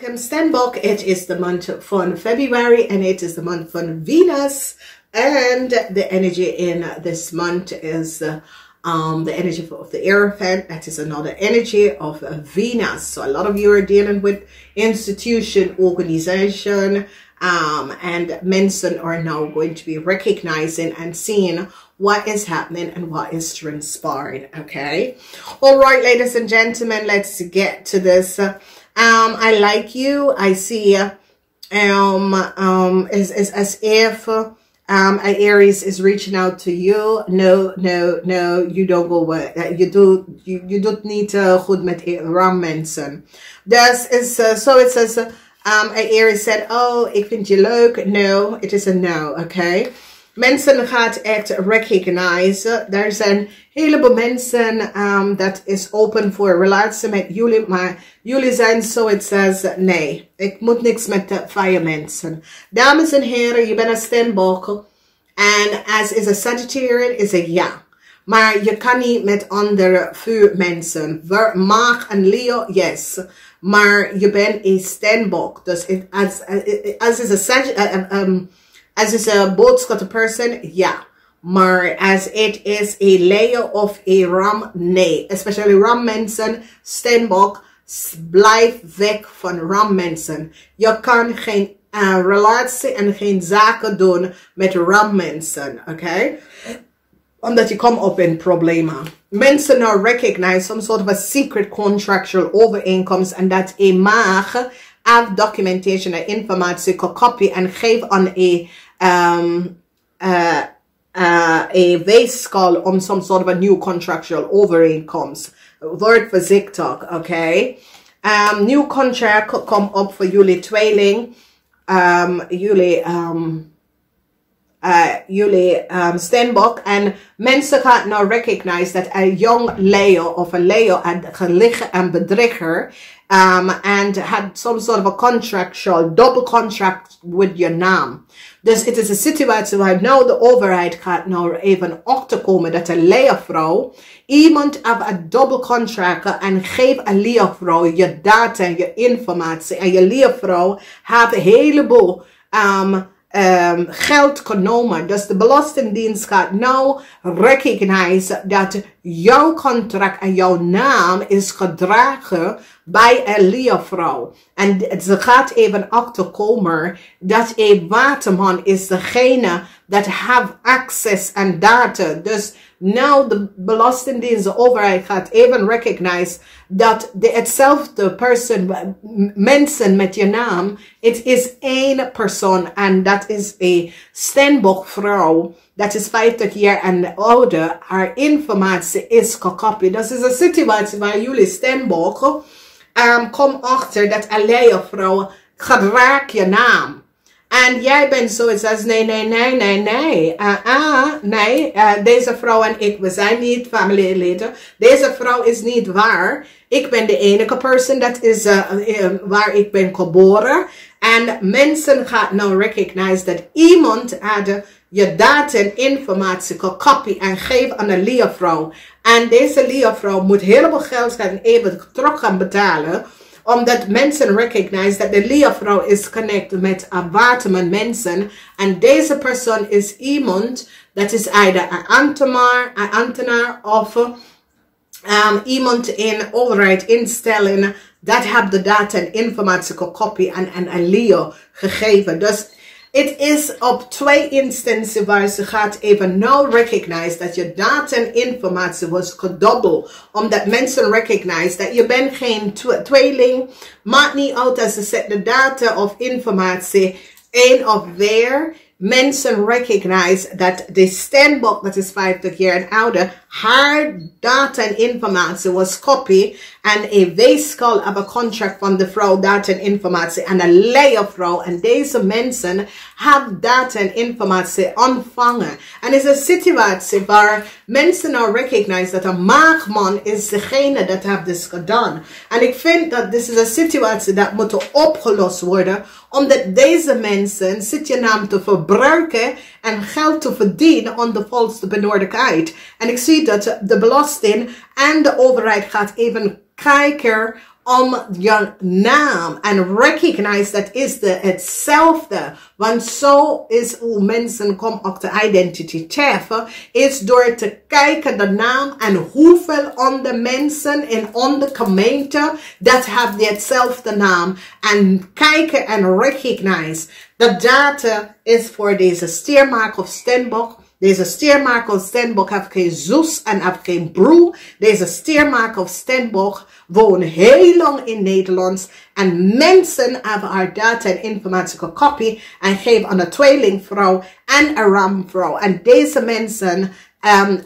welcome Stenbock. It is the month from February and it is the month from Venus, and the energy in this month is the energy of the Hierophant. That is another energy of Venus. So a lot of you are dealing with institution, organization, and Mensen are now going to be recognizing and seeing what is happening and what is transpiring. Okay, all right, ladies and gentlemen, let's get to this. I like you. I see is as if an Aries is reaching out to you. No, you don't go away. You don't need to goed met ram mensen. Das is so it says Aries said, oh, ik vind je leuk. No, it is a no. Okay. Mensen gaat echt recognize. Er zijn heleboel mensen dat is open voor relatie met jullie, maar jullie zijn so it says nee. Ik moet niks met de fire mensen. Dames en heren, je bent een Stenbock en as is a Sagittarian is een ja. Maar je kan niet met andere vuurmensen. Maag en Leo, yes. Maar je bent een Stenbock. Dus as is a as is a boodschap person, ja. Maar as it is a Leo of a Ram, nee. Especially Ram mensen, Stenbock, blijf weg van Ram mensen. Je kan geen relatie en geen zaken doen met Ram mensen, oké? Omdat je komt op in problemen. Mensen nou recognize some sort of a secret contractual overeenkomst en dat een mag have documentation en informatie kan copy en geef aan a weeskal om some sort of a new contractual overeenkomst. Word voorzichtig, oké? New contract kom op voor jullie tweeling. Jullie Stenbock en mensen gaan nou recognize dat een young Leo of een Leo had geliegen en bedrieger and had some sort of a contractual double contract with your naam. Dus het is een situatie waar nou de overheid gaat nou even achterkomen dat een Leo-vrouw iemand heeft een double contract en geeft een Leo-vrouw je data en je informatie en je Leo-vrouw heeft een heleboel geld genomen. Dus de Belastingdienst gaat nou recognize dat jouw contract en jouw naam is gedragen bij een Leo-vrouw. En ze gaat even achterkomen dat een waterman is degene dat heeft access aan data. Dus nou de Belastingdienst, de overheid gaat even recognize dat hetzelfde person, mensen met je naam, het is één persoon en dat is een Stenbock vrouw. Dat is 50 jaar en ouder. Haar informatie is gekopieerd. Dat is een situatie waar jullie Stenbock kom achter dat een Leo-vrouw gedraagt je naam. En jij bent zoiets als nee. Deze vrouw en ik, we zijn niet familieleden. Deze vrouw is niet waar. Ik ben de enige persoon dat is waar ik ben geboren. En mensen gaan nou recognize dat iemand had je data en informatie gekopieerd en geven aan een Leo-vrouw. En deze Leo-vrouw moet helemaal geld gaan even terug gaan betalen. Omdat mensen recognize dat de Leo-vrouw is connected met een waterman mensen. En deze persoon is iemand dat is either een ambtenaar of iemand in overheid instellingen dat heeft de data en informatie gekopieerd en een Leo gegeven. Dus het is op twee instanties waar ze gaat even nou recognize dat je data en informatie was gedobbeld. Omdat mensen recognize dat je bent geen tweeling. Maakt niet uit als ze zet de data of informatie in of weer. Mensen recognize dat de Stenbock, dat is 50 jaar en ouder, haar data en informatie was copy en een weeskal op een contract van de vrouw data en informatie en een Leo-vrouw. En deze mensen hebben data en informatie ontvangen. En het is een situatie waar mensen nou recognize dat een maagman is degene dat heeft dus gedaan. En ik vind dat dit is een situatie dat moet opgelost worden. Omdat deze mensen zit je naam te verbruiken en geld te verdienen onder valse benodigdheid. En ik zie dat de belasting en de overheid gaat even kijken je naam en recognize dat is hetzelfde. Want zo is hoe mensen komen op de identity theft, is door te kijken de naam en hoeveel onder mensen in onder gemeente dat hebben hetzelfde naam. En kijken en recognize. De data is voor deze stiermaker of steenbok. Deze stiermaker of steenbok heeft geen zus en heeft geen broer. Deze stiermaker of steenbok woont heel lang in Nederland. En mensen hebben haar data en informatie gekopieerd en geven aan een tweelingvrouw en een ramvrouw. En deze mensen,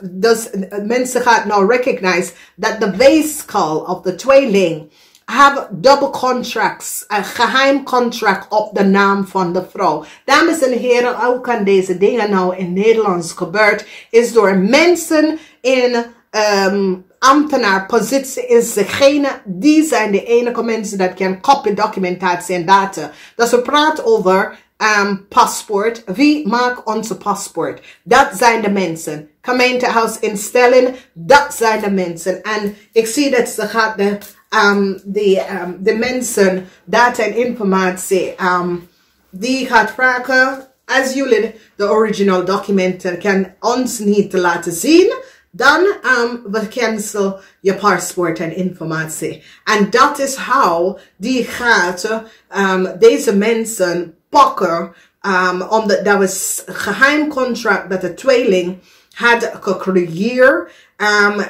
dus mensen gaan nou recognize dat de weeskal of de tweeling have double contracts, een geheim contract op de naam van de vrouw. Dames en heren, hoe kan deze dingen nou in Nederland gebeurt, is door mensen in ambtenaarpositie is degene, die zijn de enige mensen dat kan kopie, documentatie en data. Dus we praten over paspoort. Wie maakt onze paspoort? Dat zijn de mensen. Gemeentehuisinstelling, dat zijn de mensen. En ik zie dat ze gaat de mensen, data en informatie, die gaat vragen, als jullie de original documenten kan ons niet laten zien, dan we cancel je paspoort en informatie. En dat is hoe die gaat deze mensen pakken, omdat dat was een geheim contract dat de tweeling had gecreëerd.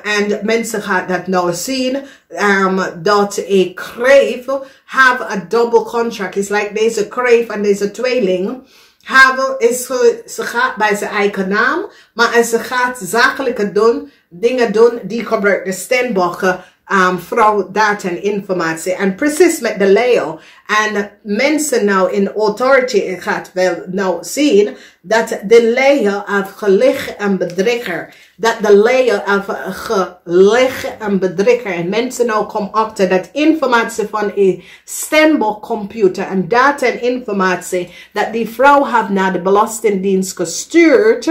En mensen gaan dat nou zien, dat een kreef have a double contract. It's like deze kreef en deze tweeling ze gaat bij zijn eigen naam, maar ze gaat zakelijke dingen doen, die gebruikt de steenbokken, vrouw, data en informatie. En precies met de Leo. En mensen nou in authority gaat wel nou zien dat de Leo heeft gelicht en bedrieger. Dat de Leo heeft gelicht en bedrieger. En mensen nou komen achter dat informatie van een steenbokcomputer en data en informatie dat die vrouw heeft naar de Belastingdienst gestuurd.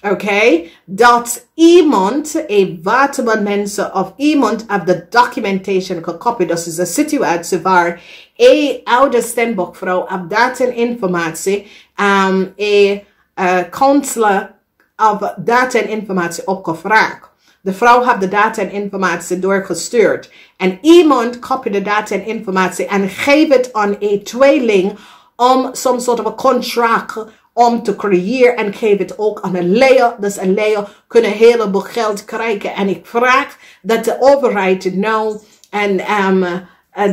Oké, dat iemand, een waterman of iemand heeft de documentation gekopieerd. Dat is een situatie waar een oude steenbokvrouw heeft data en informatie, een counselor of data en informatie opgevraagd. De vrouw heeft de data en informatie doorgestuurd. En iemand kopieert de data en informatie en geeft het aan een tweeling om some soort of contract om te creëren en geef het ook aan een Leo. Dus een Leo kunnen een heleboel geld krijgen. En ik vraag dat de overheid nou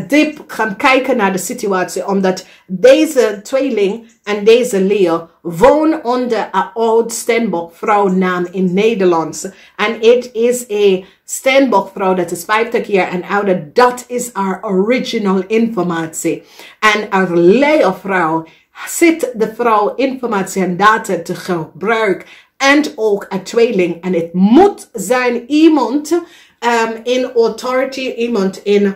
diep gaan kijken naar de situatie. Omdat deze tweeling en deze Leo wonen onder een oud steenbokvrouwnaam in Nederland. En het is een steenbokvrouw dat is 50 jaar en ouder. Dat is haar original informatie. En haar Leo-vrouw zit de vrouw informatie en data te gebruiken. En ook een tweeling. En het moet zijn iemand in authority, iemand in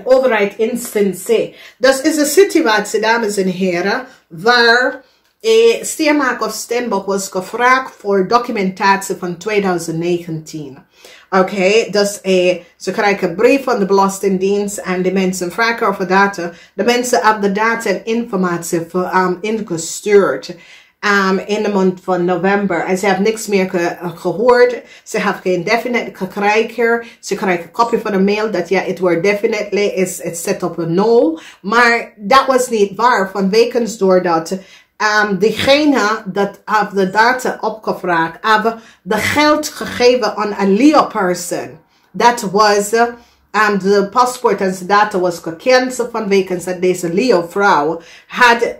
overheid instantie. Dat is een situatie, dames en heren, waar een stiermaker of steenbok was gevraagd voor documentatie van 2019. Oké, dus ze krijgen een brief van de Belastingdienst en de mensen vragen over data. De mensen hebben de data en informatie ingestuurd in de maand van november. En ze hebben niks meer gehoord. Ze hebben geen definite gekregen. Ze krijgen een kopie van de mail dat ja, het wordt definitely is set op een no. Maar dat was niet waar. Vanwege doordat degene dat heeft de data opgevraagd, hebben de geld gegeven aan een Leo-person. Dat was de paspoort en de data was gecanceld vanwege dat deze Leo-vrouw had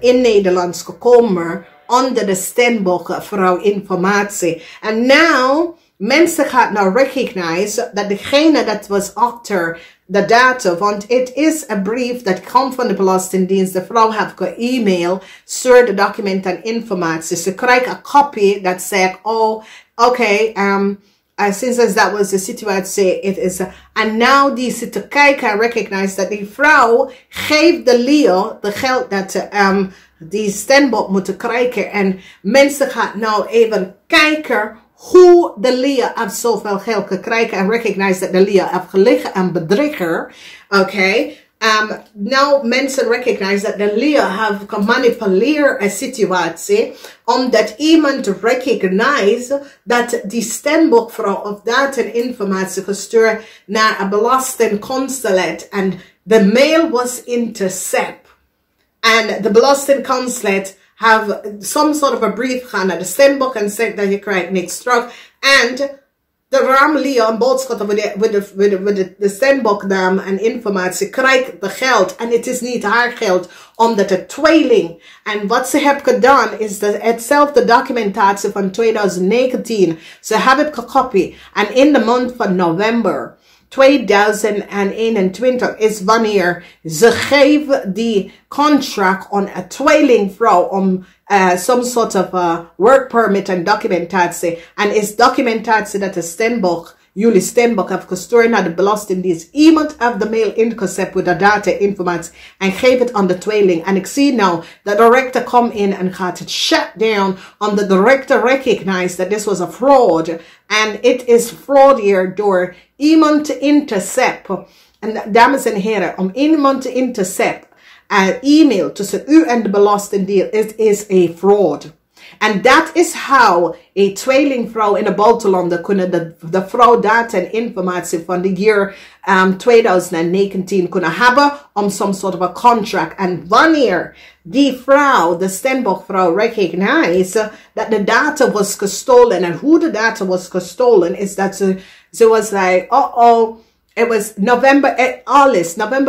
in Nederland gekomen onder de steenbokvrouw informatie. En nou, mensen gaan nou recognize dat degene dat was achter de data, want het is een brief dat komt van de Belastingdienst. De vrouw heeft ge-e-mail, stuur de documenten en informatie. Ze krijgt een kopie dat zegt, oh, oké, since that was the situatie, it is, en nou die zit te kijken en recognize dat die vrouw geeft de Leo de geld dat die steenbok moeten krijgen. En mensen gaan nou even kijken hoe de Leah heeft zoveel geld gekregen en recognize dat de Leah heeft gelegen en bedrieger. Okay. Nou mensen recognize dat de Leah heeft gemanipuleerd een situatie omdat iemand recognize dat die stemboekvrouw of dat een informatie gestuurd naar een belastingconsulate en de mail was intercept. En de belastingconsulate have some sort of a brief gaan naar de stemboek en zegt dat je krijgt niks terug. En de Ram Leah een boodschap met de stemboeknaam en informatie krijgt de geld. En het is niet haar geld, omdat het tweeling. En wat ze heeft gedaan is dat hetzelfde documentatie van 2019. Ze hebben het gekopieerd. En in de maand van november 2021 is wanneer ze geven die contract aan een tweelingvrouw om some sort of work permit en documentatie. En is documentatie dat de stemboek, jullie stemboek heeft gestuurd naar de Belastingdienst. Iemand heeft de mail intercept met de data informatie en geeft het aan de tweeling. En ik zie nou dat de director komt in en gaat het shut down omdat de director recognized that this was a fraud. En it is fraud hier door iemand te intercepten. En dames en heren, om iemand te intercepten, e-mail tussen u en de Belastingdienst is a fraud. En dat is how een tweelingvrouw in de buitenlanden kunnen de vrouw data en informatie van de jaar 2019 kunnen hebben om some sort of a contract. En wanneer die vrouw, de stemboekvrouw, recognize dat de data was gestolen en hoe de data was gestolen is dat ze was like, it was November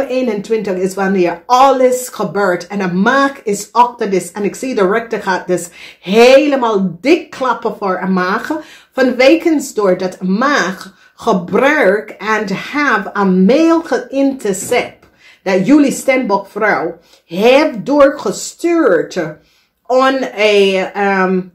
21 is wanneer alles gebeurt. En een maag is achter dit. En ik zie de rechter gaat dus helemaal dik klappen voor een maag. Vanwege door dat maag gebruik en have een mail geïntercept. Dat jullie stemboekvrouw heeft doorgestuurd.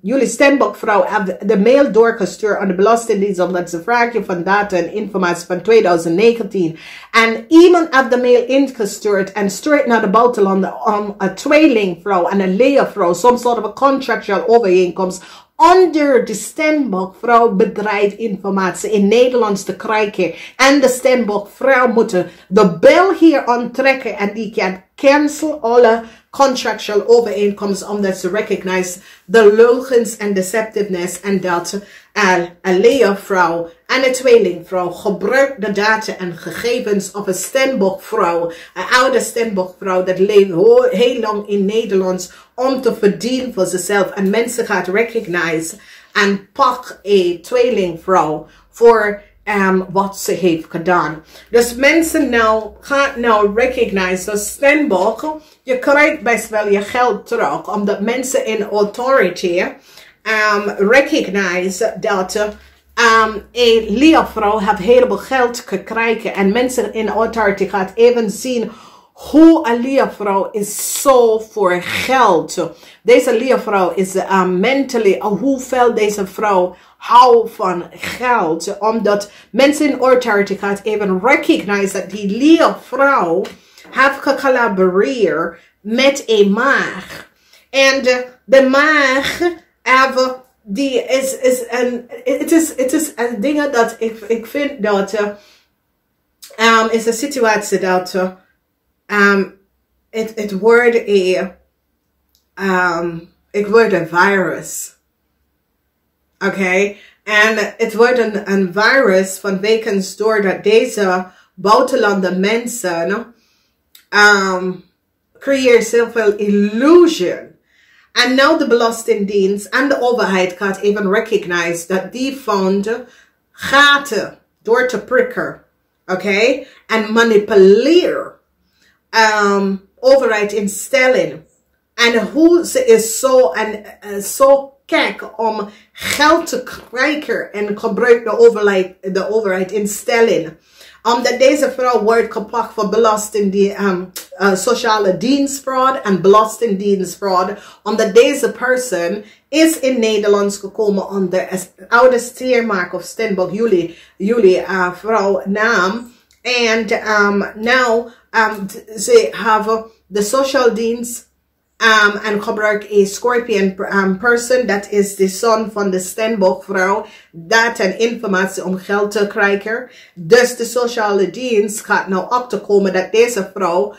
Jullie stemboekvrouw heeft de mail doorgestuurd aan de Belastingdienst omdat ze vragen van data en informatie van 2019. En iemand heeft de mail ingestuurd en stuurt naar de buitenlanden om een tweelingvrouw en een Leah-vrouw, some sort of a contractual overeenkomst, onder de stemboekvrouw bedrijf informatie in Nederlands te krijgen. En de stemboekvrouw moet de bel hier aantrekken en die kan cancel alle contractual overeenkomsten omdat ze recognize de leugens en deceptiveness en dat een Leah-vrouw en een tweelingvrouw gebruikt de data en gegevens op een stemboekvrouw, een oude stemboekvrouw dat leeft heel lang in Nederland om te verdienen voor zichzelf en mensen gaat recognize en pak een tweelingvrouw voor wat ze heeft gedaan. Dus mensen gaan recognize dat stemboek, je krijgt best wel je geld terug, omdat mensen in authority recognize dat een Leah-vrouw heeft heel veel geld gekregen en mensen in authority gaat even zien hoe een Leah-vrouw is zo voor geld. Deze Leah-vrouw is mentally, hoeveel deze vrouw houdt van geld. Omdat mensen in authority gaat even recognize dat die Leah-vrouw heeft gecollaboreerd met een maag. En de maag het is een ding dat ik vind dat is een situatie dat het wordt een virus. Oké, en het wordt een virus vanwege doordat deze buitenlandse mensen creëren zoveel illusion. En nou de Belastingdienst en de overheid gaat even recognize dat die fonden gaten door te prikken. Oké, en manipuleren overheid instellingen. En hoe ze is zo kijk om geld te krijgen en gebruikt de overheid instellingen. Omdat deze vrouw wordt gepakt voor sociale dienstfraude en belastingdienstfraude. Omdat deze persoon is in Nederland gekomen onder oude steermark of stemboek, jullie vrouw naam. En ze hebben de sociale dienst en gebruik een Scorpion person, dat is de son van de Stenbock-vrouw, data en informatie om geld te krijgen. Dus de sociale dienst gaat nou op te komen dat deze vrouw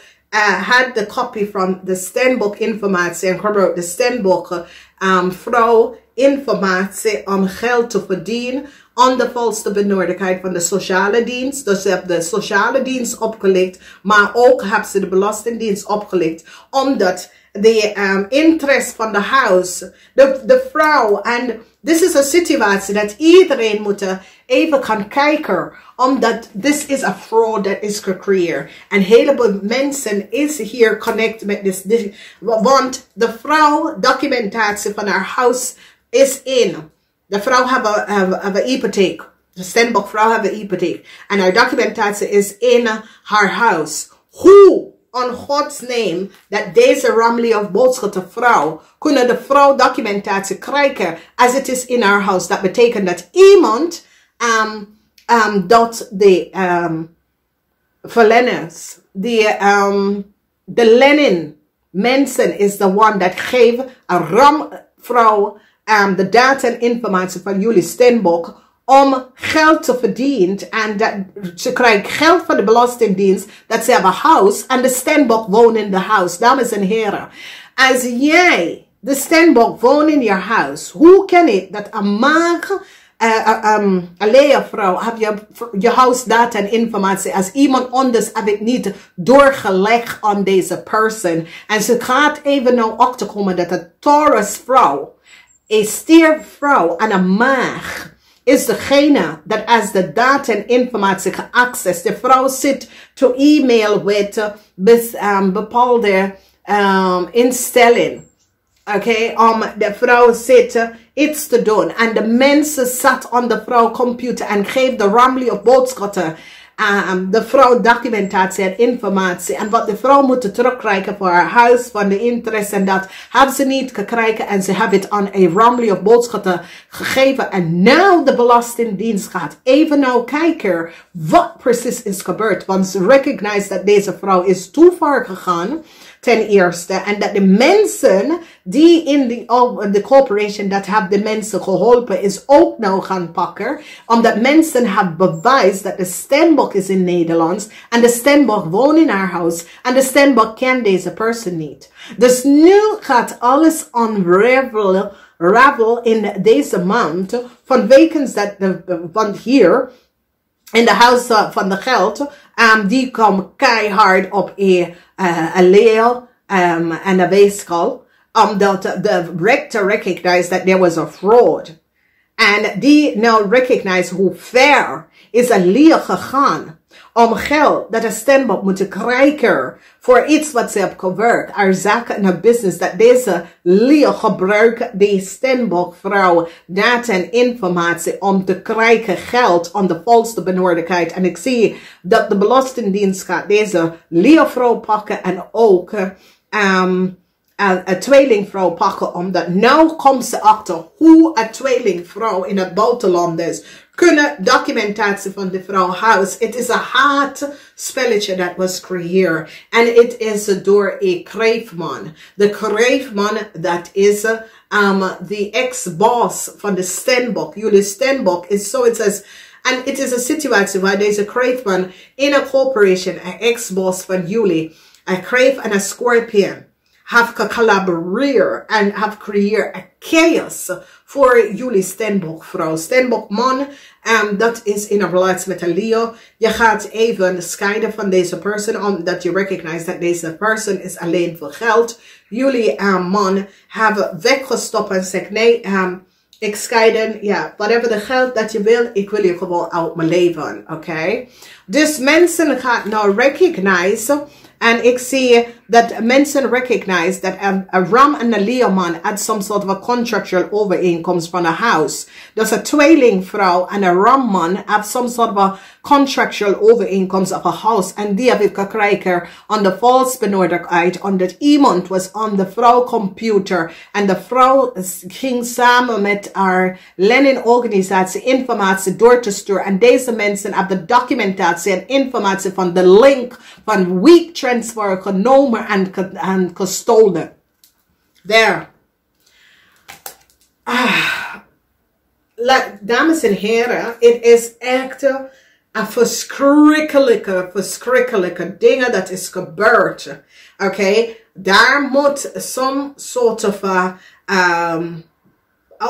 had de copy van de Stenbock-informatie en gebruikt de Stenbock-vrouw informatie om geld te verdienen onder valse benodigdheid van de sociale dienst. Dus ze hebben de sociale dienst opgelicht, maar ook hebben ze de belastingdienst opgelicht, omdat de interest van de huis, de vrouw, en dit is een situatie dat iedereen moet even gaan kijken, omdat dit is een fraud dat is gecreëerd. En een heleboel mensen is hier connect met dit, want de vrouw documentatie van haar huis is in. De vrouw heeft een hypotheek. De Stenbock vrouw heeft een hypotheek. En haar documentatie is in haar huis. Hoe, on God's name, dat deze Ramli of Boodschatte vrouw, kunnen de vrouw documentatie krijgen als het is in haar huis. Dat betekent dat iemand, dat de verlenners, de Lenin mensen is de one dat geeft een ramvrouw de data en informatie van jullie Stenbock om geld te verdienen. En dat, ze krijgt geld van de Belastingdienst, dat ze hebben een huis en de Stenbock woont in de huis. Dames en heren, als jij de Stenbock woont in je huis, hoe kan het dat een maag, een leervrouw, heb je huisdata en informatie, als iemand anders heb ik niet doorgelegd aan deze persoon. En ze gaat even nou achterkomen dat een Taurus vrouw, een stiervrouw en een maag is degene dat als de data en informatie geaccess. De vrouw zit te e-mail met bepaalde instelling. Oké, om de vrouw zit iets te doen. En de mensen zat aan de vrouw computer en geeft de Ramli of Boodschatte de vrouw documentatie en informatie. En wat de vrouw moet terugkrijgen voor haar huis, van de interesse en dat, hebben ze niet gekregen. En ze hebben het aan een Ramli of Boodschatte gegeven. En nu de Belastingdienst gaat even nou kijken wat precies is gebeurd. Want ze recognize dat deze vrouw is too far gegaan. Ten eerste. En dat de mensen die in de corporation dat hebben de mensen geholpen is ook nou gaan pakken. Omdat mensen hebben bewijs dat de Stenbock is in Nederland. En de Stenbock woont in haar huis. En de Stenbock kent deze persoon niet. Dus nu gaat alles unravel in deze maand. Vanwege dat, van hier, in de huis van de geld, die komen keihard op een leeuw en een weeskal, omdat de rector recognized that there was a fraud. En die nou recognize hoe ver is een leeuw gegaan om geld dat de Stenbock moet krijgen voor iets wat ze hebben gewerkt, haar zaken en haar business, dat deze leeuw gebruikt de Stenbock vrouw data en informatie om te krijgen geld aan de valse benodigdheid. En ik zie dat de Belastingdienst gaat deze leeuwvrouw pakken en ook een tweelingvrouw pakken, omdat nou komt ze achter hoe een tweelingvrouw in het buitenland is. Kunnen documentatie van de vrouw huis. Het is een hard spelletje dat was creëerd. En het is door een kreefman. De kreefman, dat is de ex-boss van de Stenbock. Jullie Stenbock is zoiets als. En het is een situatie waar deze kreefman in een corporation, een ex-boss van jullie, een kreef en een Scorpion, have collaboreerd en have creëerd een chaos voor jullie Stenbock vrouw. Stenbock man, dat is in een relatie met een Leo. Je gaat even scheiden van deze persoon, omdat je recognize dat deze persoon is alleen voor geld. Jullie man hebben weggestopt en zegt nee, ik scheiden, ja, whatever de geld dat je wil, ik wil je gewoon uit mijn leven, oké? Dus mensen gaan nou recognize. En ik zie dat mensen recognize dat een Ram en een Leeuwman had some sort of a contractual overeenkomst van een huis. Dus een tweelingvrouw en een Ramman have some sort of a contractual overeenkomst of a house. En die heb ik gekregen aan de valse benodigdheid, omdat iemand was aan de vrouw computer. En de vrouw ging samen met haar Lenin-organisatie informatie door te sturen. En deze mensen hebben de documentatie en informatie van de link van weak transfer genomen en gestolen. There. Dames en heren, het is echt een verschrikkelijke dingen dat is gebeurd. Oké, daar moet some sort of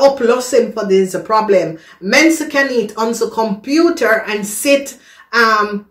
oplossing voor deze probleem. Mensen kunnen niet onze computer en zit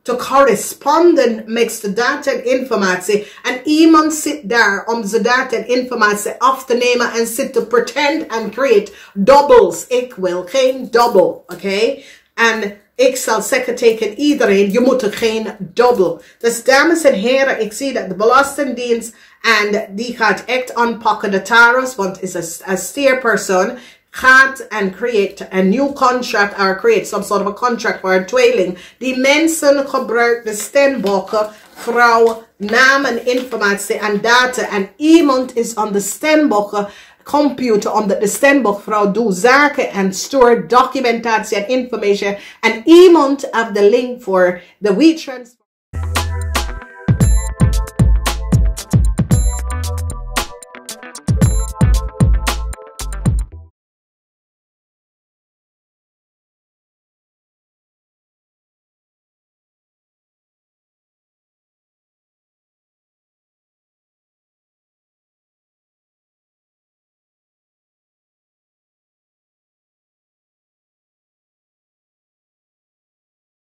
te corresponden met de data en informatie. En iemand zit daar om de data en informatie af te nemen en zit te pretend en create doubles. Ik wil geen double, oké? En ik zal zeggen tegen iedereen, je moet er geen double. Dus dames en heren, ik zie dat de Belastingdienst en die gaat echt aanpakken de tariffs, want is een steerpersoon. Gaat en create a new contract or create some sort of a contract for een tweeling. Die mensen gebruiken de stembokken, vrouw, naam en informatie en data. En iemand is aan de stembokken computer, omdat de stembokvrouw doet zaken en stoort documentatie en information. En iemand heeft de link voor de WeTransfer.